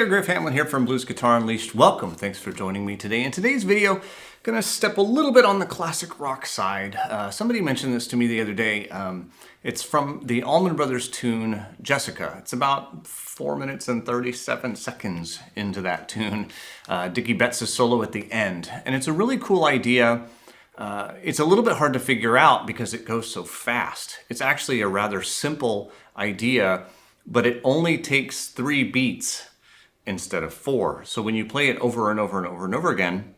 there, Griff Hamlin here from Blues Guitar Unleashed. Welcome, thanks for joining me today. In today's video, gonna step a little bit on the classic rock side. Somebody mentioned this to me the other day. It's from the Allman Brothers tune, Jessica. It's about 4 minutes and 37 seconds into that tune. Dickey Betts' solo at the end. And it's a really cool idea. It's a little bit hard to figure out because it goes so fast. It's actually a rather simple idea, but it only takes 3 beats instead of 4. So when you play it over and over and over and over again,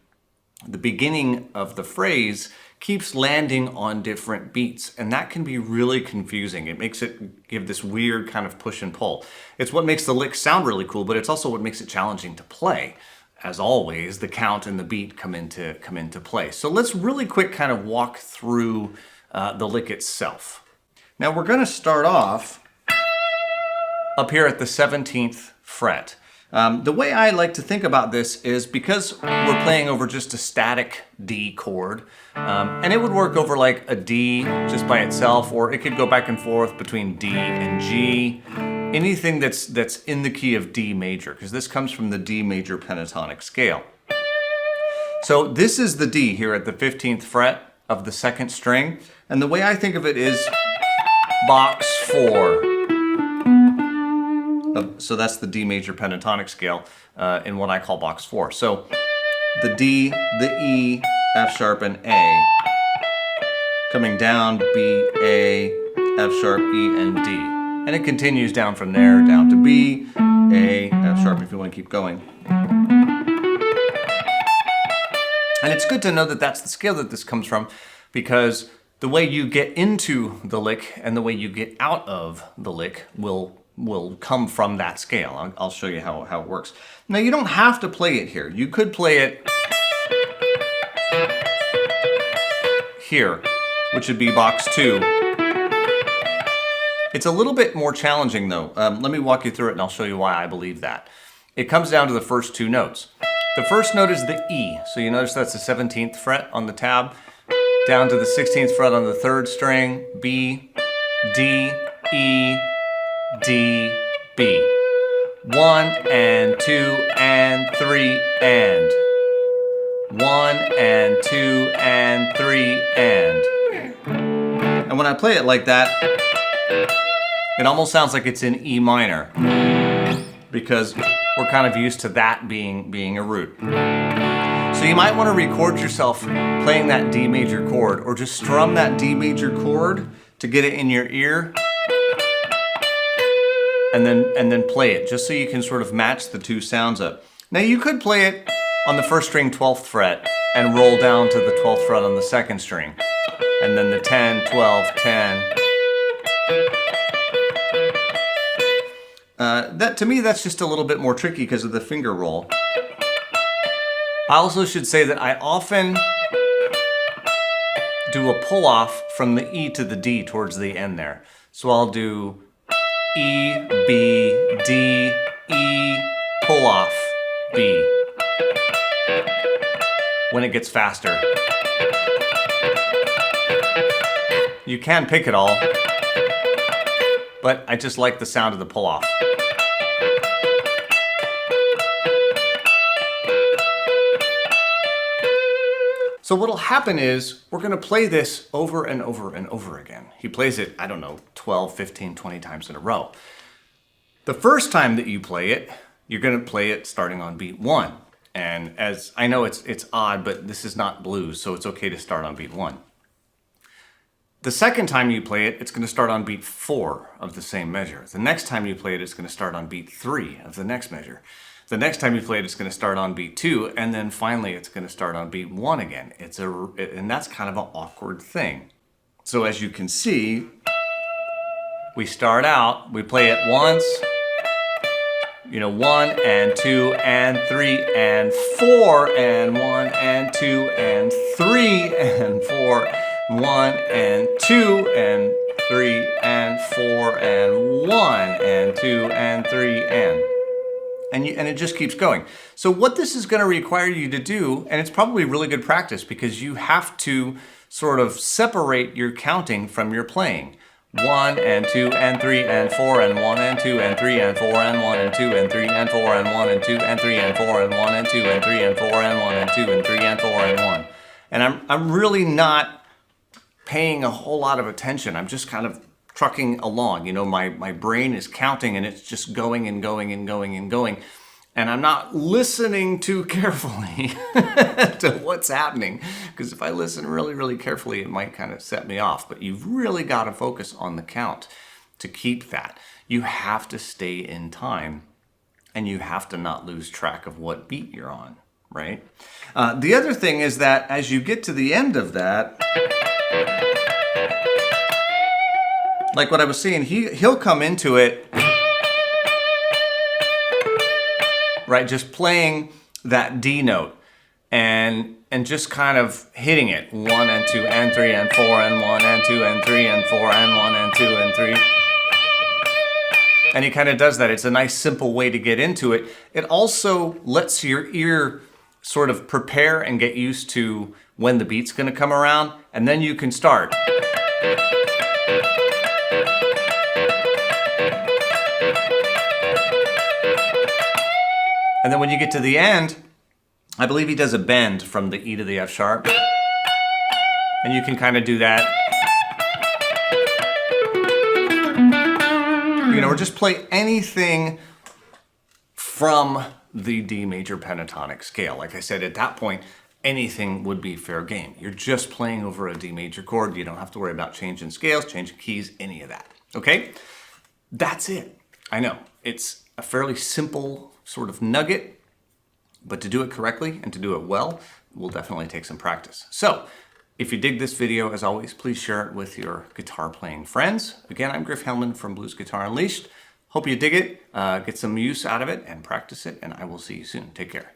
the beginning of the phrase keeps landing on different beats, and that can be really confusing. It makes it give this weird kind of push and pull. It's what makes the lick sound really cool, but it's also what makes it challenging to play. As always, the count and the beat come into play. So let's really quick kind of walk through the lick itself. Now we're going to start off up here at the 17th fret. The way I like to think about this is because we're playing over just a static D chord, and it would work over like a D just by itself, or it could go back and forth between D and G. Anything that's in the key of D major, because this comes from the D major pentatonic scale. So this is the D here at the 15th fret of the 2nd string, and the way I think of it is box 4. So that's the D major pentatonic scale in what I call box 4. So the D, the E, F sharp, and A. Coming down, B, A, F sharp, E, and D. And it continues down from there, down to B, A, F sharp if you want to keep going. And it's good to know that that's the scale that this comes from, because the way you get into the lick and the way you get out of the lick will come from that scale. I'll show you how it works. Now you don't have to play it here. You could play it here, which would be box 2. It's a little bit more challenging though. Let me walk you through it and I'll show you why I believe that. It comes down to the first 2 notes. The first note is the E. So you notice that's the 17th fret on the tab, down to the 16th fret on the 3rd string, B, D, E, D, B. 1 and 2 and 3 and. 1 and 2 and 3 and. And when I play it like that, it almost sounds like it's in E minor, because we're kind of used to that being a root. So you might want to record yourself playing that D major chord, or just strum that D major chord to get it in your ear, and then play it, just so you can sort of match the 2 sounds up. Now you could play it on the 1st string 12th fret and roll down to the 12th fret on the 2nd string, and then the 10, 12, 10. To me, that's just a little bit more tricky because of the finger roll. I also should say that I often do a pull off from the E to the D towards the end there. So I'll do E, B, D, E, pull off, B, when it gets faster. You can pick it all, but I just like the sound of the pull off. So what'll happen is we're going to play this over and over and over again. He plays it, I don't know, 12, 15, 20 times in a row. The first time that you play it, you're going to play it starting on beat 1. And as I know it's odd, but this is not blues, so it's okay to start on beat 1. The second time you play it, it's going to start on beat 4 of the same measure. The next time you play it, it's going to start on beat 3 of the next measure. The next time you play it, it's going to start on beat 2, and then finally it's going to start on beat 1 again. And that's kind of an awkward thing. So as you can see, we start out, we play it once, 1 and 2 and 3 and 4, and 1 and 2 and 3 and 4, 1 and 2 and 3 and 4 and 1 and 2 and 3 and it just keeps going. So what this is going to require you to do, and it's probably really good practice, because you have to sort of separate your counting from your playing. 1 and 2 and 3 and 4 and 1 and 2 and 3 and 4 and 1 and 2 and 3 and 4 and 1 and 2 and 3 and 4 and 1 and 2 and 3 and 4 and 1 and 2 and 3 and 4 and 1. And I'm really not paying a whole lot of attention. I'm just kind of trucking along. You know, my brain is counting and it's just going and going and going and going. And I'm not listening too carefully to what's happening, because if I listen really, really carefully, it might kind of set me off. But you've really got to focus on the count to keep that. You have to stay in time, and you have to not lose track of what beat you're on, right? The other thing is that as you get to the end of that, like what I was saying, he'll come into it, right, just playing that D note and just kind of hitting it. 1 and 2 and 3 and 4 and 1 and 2 and 3 and 4 and 1 and 2 and 3. And he kind of does that. It's a nice simple way to get into it. It also lets your ear sort of prepare and get used to when the beat's going to come around, and then you can start. And then when you get to the end, I believe he does a bend from the E to the F sharp. And you can kind of do that. You know, or just play anything from the D major pentatonic scale. Like I said, at that point, anything would be fair game. You're just playing over a D major chord. You don't have to worry about changing scales, changing keys, any of that. Okay? That's it. I know. It's a fairly simple sort of nugget, but to do it correctly and to do it well will definitely take some practice. So, if you dig this video, as always, please share it with your guitar playing friends. Again, I'm Griff Hellman from Blues Guitar Unleashed. Hope you dig it, get some use out of it, and practice it, and I will see you soon. Take care.